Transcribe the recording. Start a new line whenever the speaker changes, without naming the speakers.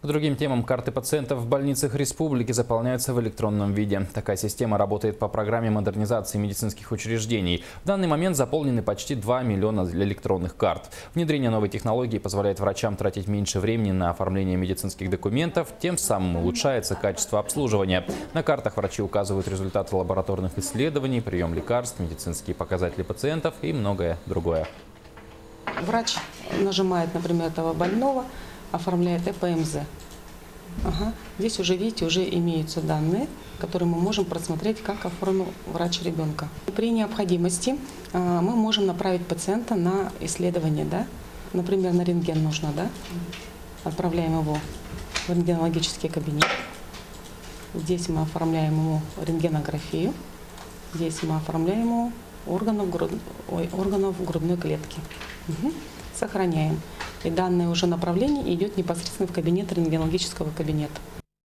К другим темам, карты пациентов в больницах республики заполняются в электронном виде. Такая система работает по программе модернизации медицинских учреждений. В данный момент заполнены почти 2 миллиона электронных карт. Внедрение новой технологии позволяет врачам тратить меньше времени на оформление медицинских документов, тем самым улучшается качество обслуживания. На картах врачи указывают результаты лабораторных исследований, прием лекарств, медицинские показатели пациентов и многое другое.
Врач нажимает, например, этого больного, оформляет ЭПМЗ. Ага. Здесь уже, видите, уже имеются данные, которые мы можем просмотреть, как оформил врач ребенка. При необходимости мы можем направить пациента на исследование, да? Например, на рентген нужно, да? Отправляем его в рентгенологический кабинет. Здесь мы оформляем ему рентгенографию. Здесь мы оформляем ему органов грудной клетки. Угу. Сохраняем. И данное уже направление идет непосредственно в кабинет рентгенологического кабинета.